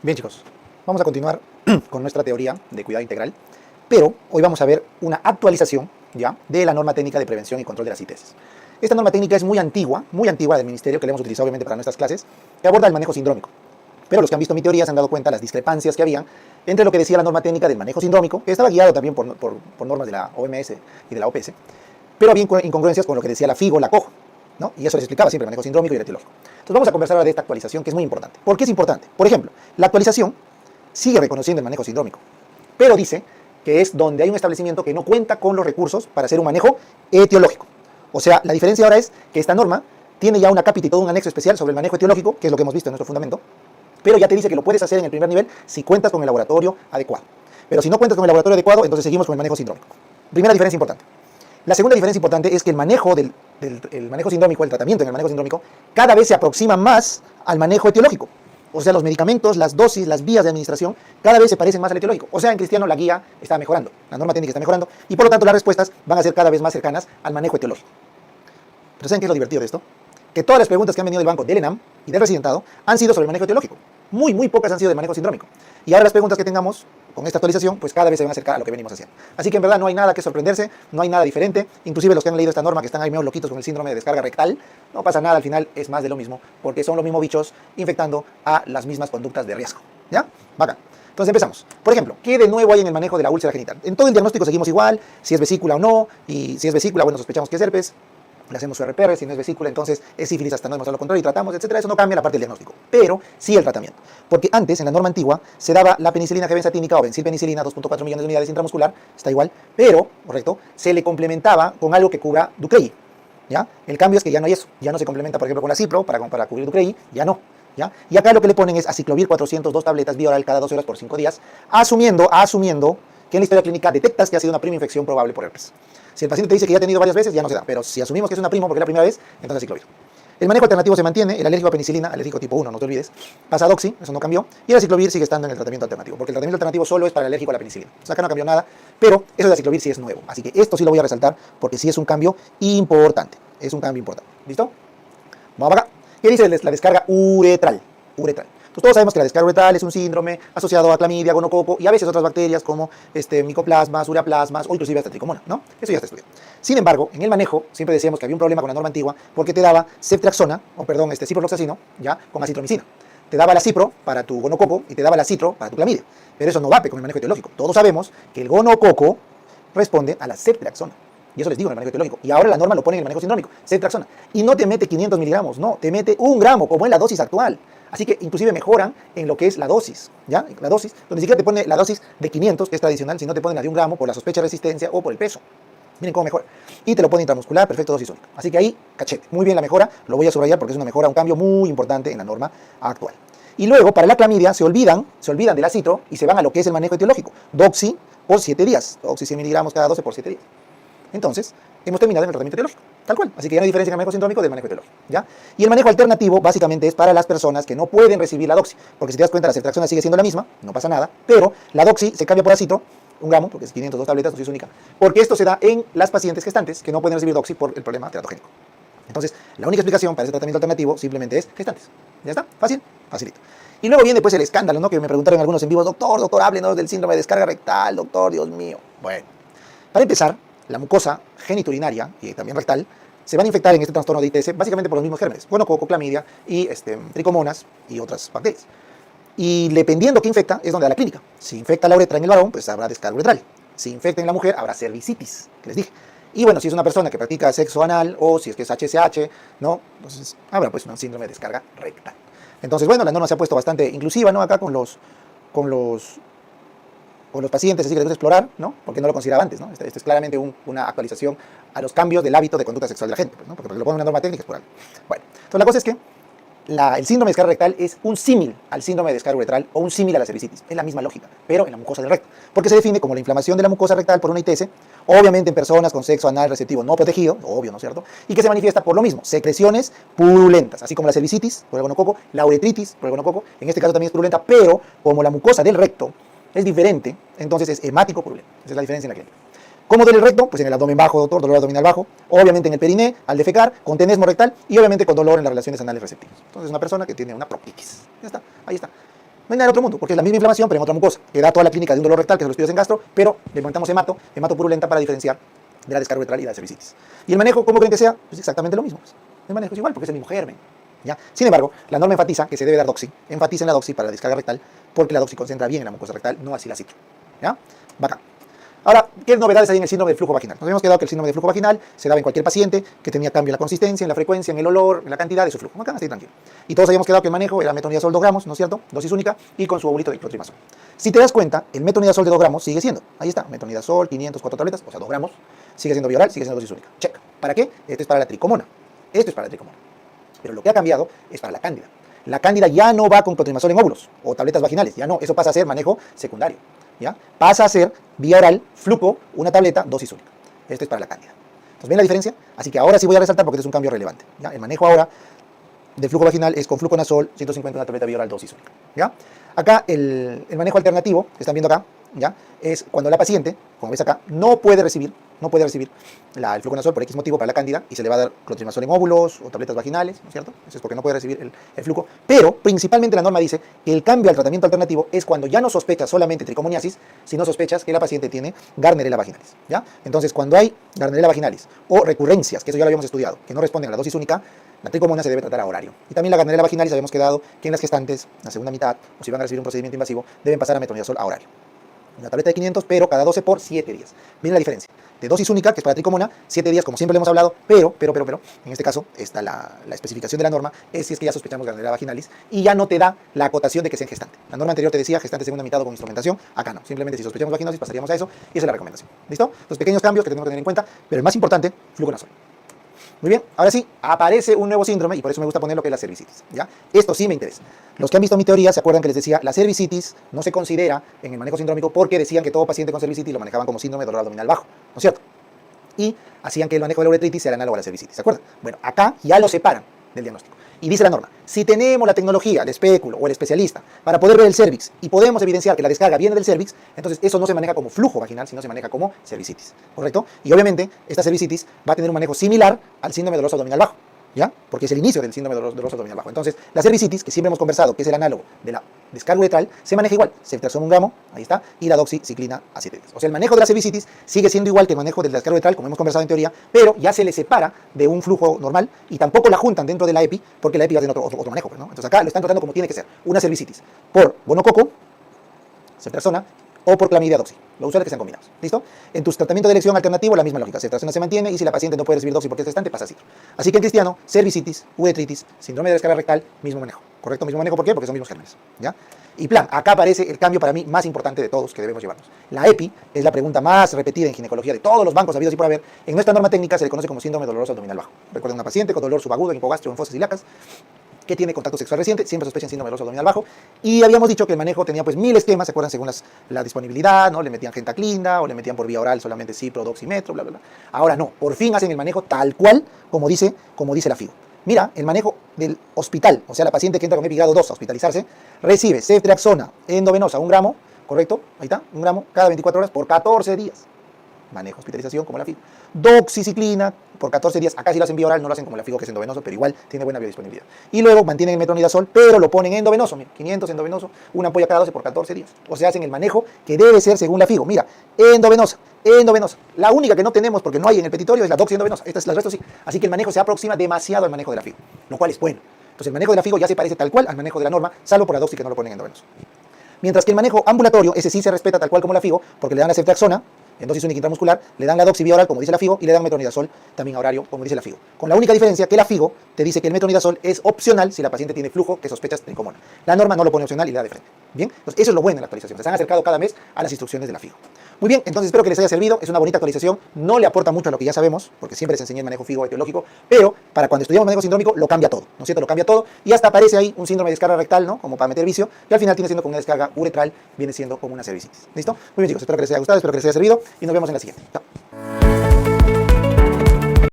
Bien, chicos, vamos a continuar con nuestra teoría de cuidado integral, pero hoy vamos a ver una actualización ya de la norma técnica de prevención y control de las ITS. Esta norma técnica es muy antigua del Ministerio, que la hemos utilizado obviamente para nuestras clases, que aborda el manejo sindrómico. Pero los que han visto mi teoría se han dado cuenta de las discrepancias que había entre lo que decía la norma técnica del manejo sindrómico, que estaba guiado también por normas de la OMS y de la OPS, pero había incongruencias con lo que decía la FIGO, la COG, ¿no? Y eso les explicaba siempre el manejo sindrómico y el etiológico. Entonces vamos a conversar ahora de esta actualización que es muy importante. ¿Por qué es importante? Por ejemplo, la actualización sigue reconociendo el manejo sindrómico, pero dice que es donde hay un establecimiento que no cuenta con los recursos para hacer un manejo etiológico. O sea, la diferencia ahora es que esta norma tiene ya una cápita y todo un anexo especial sobre el manejo etiológico, que es lo que hemos visto en nuestro fundamento, pero ya te dice que lo puedes hacer en el primer nivel si cuentas con el laboratorio adecuado. Pero si no cuentas con el laboratorio adecuado, entonces seguimos con el manejo sindrómico. Primera diferencia importante. La segunda diferencia importante es que el manejo el manejo sindrómico, el tratamiento en el manejo sindrómico, cada vez se aproxima más al manejo etiológico. O sea, los medicamentos, las dosis, las vías de administración, cada vez se parecen más al etiológico. O sea, en cristiano la guía está mejorando, la norma técnica está mejorando, y por lo tanto las respuestas van a ser cada vez más cercanas al manejo etiológico. Pero ¿saben qué es lo divertido de esto? Que todas las preguntas que han venido del banco del ENAM y del residentado han sido sobre el manejo etiológico. Muy pocas han sido de manejo sindrómico. Y ahora las preguntas que tengamos con esta actualización, pues cada vez se van a acercar a lo que venimos haciendo. Así que en verdad no hay nada que sorprenderse, no hay nada diferente. Inclusive los que han leído esta norma, que están ahí medio loquitos con el síndrome de descarga rectal, no pasa nada, al final es más de lo mismo, porque son los mismos bichos infectando a las mismas conductas de riesgo. ¿Ya? Bacán. Entonces empezamos. Por ejemplo, ¿qué de nuevo hay en el manejo de la úlcera genital? En todo el diagnóstico seguimos igual, si es vesícula o no, y si es vesícula, bueno, sospechamos que es herpes. Le hacemos su RPR, si no es vesícula, entonces es sífilis hasta no demostrar lo contrario y tratamos, etcétera. Eso no cambia la parte del diagnóstico, pero sí el tratamiento. Porque antes, en la norma antigua, se daba la penicilina G-benzatínica o benzilpenicilina, 2.4 millones de unidades intramuscular, está igual, pero, correcto, se le complementaba con algo que cubra Ducrei, ¿ya? El cambio es que ya no hay eso, ya no se complementa, por ejemplo, con la Cipro para cubrir Ducrei, ya no, ¿ya? Y acá lo que le ponen es aciclovir 402 tabletas vía oral cada 12 horas por 5 días, asumiendo que en la historia clínica detectas que ha sido una prima infección probable por herpes. Si el paciente te dice que ya ha tenido varias veces, ya no se da. Pero si asumimos que es una primo porque es la primera vez, entonces aciclovir. El manejo alternativo se mantiene, el alérgico a penicilina, alérgico tipo 1, no te olvides, pasa a doxi, eso no cambió, y el aciclovir sigue estando en el tratamiento alternativo, porque el tratamiento alternativo solo es para el alérgico a la penicilina. O sea, acá no cambió nada, pero eso de aciclovir sí es nuevo. Así que esto sí lo voy a resaltar, porque sí es un cambio importante. Es un cambio importante. ¿Listo? Vamos acá. ¿Qué dice la descarga uretral? Uretral. Entonces todos sabemos que la descarga uretral es un síndrome asociado a clamidia, gonococo y a veces otras bacterias como micoplasmas, ureaplasmas o inclusive hasta tricomonas, ¿no? Eso ya está estudiado. Sin embargo, en el manejo siempre decíamos que había un problema con la norma antigua porque te daba ceftriaxona, ciprofloxacino, ya, con acitromicina. Te daba la cipro para tu gonococo y te daba la citro para tu clamidia. Pero eso no va con el manejo etiológico. Todos sabemos que el gonococo responde a la ceftriaxona. Y eso les digo en el manejo etiológico. Y ahora la norma lo pone en el manejo sindrómico, ceftriaxona. Y no te mete 500 miligramos, no, te mete 1 gramo, como en la dosis actual. Así que inclusive mejoran en lo que es la dosis, ¿ya? La dosis, donde ni siquiera te pone la dosis de 500, que es tradicional, sino te ponen la de 1 gramo por la sospecha de resistencia o por el peso. Miren cómo mejora. Y te lo pone intramuscular, perfecto, dosis única. Así que ahí, cachete. Muy bien la mejora, lo voy a subrayar porque es una mejora, un cambio muy importante en la norma actual. Y luego, para la clamidia, se olvidan de la citro y se van a lo que es el manejo etiológico. Doxi por 7 días. Doxi 100 miligramos cada 12 por 7 días. Entonces, hemos terminado en el tratamiento etiológico, tal cual. Así que ya no hay diferencia en el manejo sindrómico del manejo etiológico, ¿ya? Y el manejo alternativo, básicamente, es para las personas que no pueden recibir la doxi. Porque si te das cuenta, la ceftriaxona sigue siendo la misma, no pasa nada, pero la doxi se cambia por acito, 1 gramo, porque es 502 tabletas, dosis única. Porque esto se da en las pacientes gestantes que no pueden recibir doxi por el problema teratogénico. Entonces, la única explicación para ese tratamiento alternativo simplemente es gestantes. ¿Ya está? Fácil, facilito. Y luego viene pues el escándalo, ¿no? Que me preguntaron algunos en vivo, doctor, háblenos del síndrome de descarga rectal, doctor, Dios mío. Bueno, para empezar, la mucosa genitourinaria y también rectal se van a infectar en este trastorno de ITS básicamente por los mismos gérmenes, gonococo, clamidia y tricomonas y otras bacterias. Y dependiendo qué infecta es donde da la clínica. Si infecta la uretra en el varón, pues habrá descarga uretral. Si infecta en la mujer, habrá cervicitis, que les dije. Y bueno, si es una persona que practica sexo anal o si es que es HSH, ¿no? Entonces habrá pues un síndrome de descarga rectal. Entonces, bueno, la norma se ha puesto bastante inclusiva, ¿no? Acá con los pacientes, así que debemos explorar, ¿no? Porque no lo consideraba antes, ¿no? Esto es claramente una actualización a los cambios del hábito de conducta sexual de la gente, pues, ¿no? Porque lo pone una norma técnica es por algo. Bueno, entonces la cosa es que el síndrome de descarga rectal es un símil al síndrome de descarga uretral o un símil a la cervicitis. Es la misma lógica, pero en la mucosa del recto. Porque se define como la inflamación de la mucosa rectal por una ITS, obviamente en personas con sexo anal receptivo no protegido, obvio, ¿no es cierto? Y que se manifiesta por lo mismo, secreciones purulentas, así como la cervicitis por el gonococo, la uretritis por el gonococo, en este caso también es purulenta, pero como la mucosa del recto es diferente, entonces es hemático purulento. Esa es la diferencia en la clínica. ¿Cómo duele el recto? Pues en el abdomen bajo, doctor, dolor abdominal bajo, obviamente en el periné, al defecar, con tenesmo rectal y obviamente con dolor en las relaciones anales receptivas. Entonces es una persona que tiene una proctitis. Ya está, ahí está. No hay nada del otro mundo, porque es la misma inflamación, pero en otra mucosa, que da toda la clínica de un dolor rectal, que son los estudios en gastro, pero le montamos hemato purulenta para diferenciar de la descarga uretral y la cervicitis. Y el manejo, ¿cómo creen que sea? Pues exactamente lo mismo. Pues. El manejo es igual, porque es el mismo germen. ¿Ya? Sin embargo, la norma enfatiza que se debe dar doxi. Enfatiza en la doxi para la descarga rectal, porque la doxi concentra bien en la mucosa rectal, no así la citro. ¿Ya? Bacán. Ahora, ¿qué novedades hay en el síndrome del flujo vaginal? Nos habíamos quedado que el síndrome del flujo vaginal se daba en cualquier paciente que tenía cambio en la consistencia, en la frecuencia, en el olor, en la cantidad de su flujo. Acá, así tranquilo. Y todos habíamos quedado que el manejo era metronidazol 2 gramos, ¿no es cierto? Dosis única y con su ovulito de clotrimazol. Si te das cuenta, el metronidazol de 2 gramos sigue siendo. Ahí está, metronidazol, 500, 4 tabletas, o sea, 2 gramos. Sigue siendo bioral, sigue siendo dosis única. Check. ¿Para qué? Esto es para la tricomona. Esto es para la tricomona. Pero lo que ha cambiado es para la cándida. La cándida ya no va con clotrimazol en óvulos o tabletas vaginales. Ya no, eso pasa a ser manejo secundario. ¿Ya? Pasa a ser vía oral, fluco, una tableta, dosis única. Esto es para la cándida. Entonces, ¿ven la diferencia? Así que ahora sí voy a resaltar porque este es un cambio relevante. ¿Ya? El manejo ahora del flujo vaginal es con fluconazol, 150, una tableta vía oral, dosis única. ¿Ya? Acá el manejo alternativo, que están viendo acá, ¿ya? Es cuando la paciente, como ves acá, no puede recibir el fluconazol por X motivo para la cándida y se le va a dar clotrimazol en óvulos o tabletas vaginales, ¿no es cierto? Eso es porque no puede recibir el flujo. Pero principalmente la norma dice que el cambio al tratamiento alternativo es cuando ya no sospechas solamente tricomoniasis, sino sospechas que la paciente tiene Gardnerella vaginalis, ¿ya? Entonces, cuando hay Gardnerella vaginalis o recurrencias, que eso ya lo habíamos estudiado, que no responden a la dosis única, la tricomona se debe tratar a horario. Y también la Gardnerella vaginalis habíamos quedado que en las gestantes, la segunda mitad, o si van a recibir un procedimiento invasivo, deben pasar a metronidazol a horario. Una tableta de 500, pero cada 12 por 7 días. Miren la diferencia. De dosis única, que es para tricomona, 7 días, como siempre le hemos hablado, pero, en este caso, está la especificación de la norma, es si es que ya sospechamos Gardnerella vaginalis y ya no te da la acotación de que sea en gestante. La norma anterior te decía gestante segunda mitad o con instrumentación, acá no. Simplemente si sospechamos vaginosis pasaríamos a eso y esa es la recomendación. ¿Listo? Los pequeños cambios que tenemos que tener en cuenta, pero el más importante, fluconazol. Muy bien, ahora sí, aparece un nuevo síndrome y por eso me gusta poner lo que es la cervicitis, ¿ya? Esto sí me interesa. Los que han visto mi teoría se acuerdan que les decía, la cervicitis no se considera en el manejo sindrómico porque decían que todo paciente con cervicitis lo manejaban como síndrome de dolor abdominal bajo, ¿no es cierto? Y hacían que el manejo de la uretritis sea el análogo a la cervicitis, ¿se acuerdan? Bueno, acá ya lo separan del diagnóstico. Y dice la norma, si tenemos la tecnología, el espéculo o el especialista para poder ver el cervix y podemos evidenciar que la descarga viene del cervix, entonces eso no se maneja como flujo vaginal, sino se maneja como cervicitis, ¿correcto? Y obviamente esta cervicitis va a tener un manejo similar al síndrome doloroso abdominal bajo, ¿ya? Porque es el inicio del síndrome doloroso abdominal bajo. Entonces, la cervicitis, que siempre hemos conversado, que es el análogo de la descarga uretral, se maneja igual, ceftriaxona 1 gramo, ahí está, y la doxiciclina a 7 días. O sea, el manejo de la cervicitis sigue siendo igual que el manejo de la descarga uretral, como hemos conversado en teoría, pero ya se le separa de un flujo normal y tampoco la juntan dentro de la EPI, porque la EPI va a tener otro manejo, ¿no? Entonces acá lo están tratando como tiene que ser, una cervicitis por gonococo, ceftriaxona, o por clamidia doxi. Lo usual es que sean combinados. ¿Listo? En tus tratamientos de elección alternativo, la misma lógica. Ceftriaxona se mantiene y si la paciente no puede recibir doxi porque es gestante, pasa a citro. Así que en cristiano, cervicitis, uretritis, síndrome de descarga rectal, mismo manejo. ¿Correcto? Mismo manejo, ¿por qué? Porque son mismos gérmenes. ¿Ya? Y plan, acá aparece el cambio para mí más importante de todos que debemos llevarnos. La EPI es la pregunta más repetida en ginecología de todos los bancos habidos y por haber. En nuestra norma técnica se le conoce como síndrome doloroso abdominal bajo. Recuerden una paciente con dolor subagudo en hipogástrico, en fosas ilíacas, que tiene contacto sexual reciente, siempre sospechan síndrome doloroso abdominal bajo, y habíamos dicho que el manejo tenía pues 1000 esquemas, ¿se acuerdan? Según la disponibilidad, ¿no? Le metían gentaclinda, o le metían por vía oral solamente cipro, doximetro, bla, bla, bla. Ahora no, por fin hacen el manejo tal cual como dice la FIGO. Mira, el manejo del hospital, o sea, la paciente que entra con grado 2 a hospitalizarse, recibe ceftriaxona endovenosa 1 gramo, ¿correcto? Ahí está, 1 gramo cada 24 horas por 14 días. Manejo hospitalización como la FIGO. Doxiciclina por 14 días. Acá sí lo hacen vía oral, no lo hacen como la FIGO que es endovenoso, pero igual tiene buena biodisponibilidad. Y luego mantienen el metronidazol, pero lo ponen endovenoso. Mira, 500 endovenoso, una ampolla cada 12 por 14 días. O sea, hacen el manejo que debe ser según la FIGO. Mira, endovenosa. La única que no tenemos porque no hay en el petitorio es la doxi endovenosa. El resto sí. Así que el manejo se aproxima demasiado al manejo de la FIGO, lo cual es bueno. Entonces el manejo de la FIGO ya se parece tal cual al manejo de la norma, salvo por la doxi que no lo ponen endovenoso. Mientras que el manejo ambulatorio, ese sí se respeta tal cual como la FIGO, porque le dan la ceftriaxona en dosis única intramuscular, le dan la doxi vía oral, como dice la FIGO, y le dan metronidazol también a horario, como dice la FIGO. Con la única diferencia que la FIGO te dice que el metronidazol es opcional si la paciente tiene flujo que sospechas tricomona. La norma no lo pone opcional y le da de frente. Bien, entonces eso es lo bueno en la actualización. Se han acercado cada mes a las instrucciones de la FIGO. Muy bien, entonces espero que les haya servido. Es una bonita actualización. No le aporta mucho a lo que ya sabemos, porque siempre les enseñé el manejo FIGO etiológico, pero para cuando estudiamos manejo sindrómico lo cambia todo, ¿no es cierto? Lo cambia todo y hasta aparece ahí un síndrome de descarga rectal, ¿no? Como para meter vicio, y al final tiene siendo como una descarga uretral, viene siendo como una cervicitis. ¿Listo? Muy bien, chicos, espero que les haya gustado, espero que les haya servido y nos vemos en la siguiente. Chao.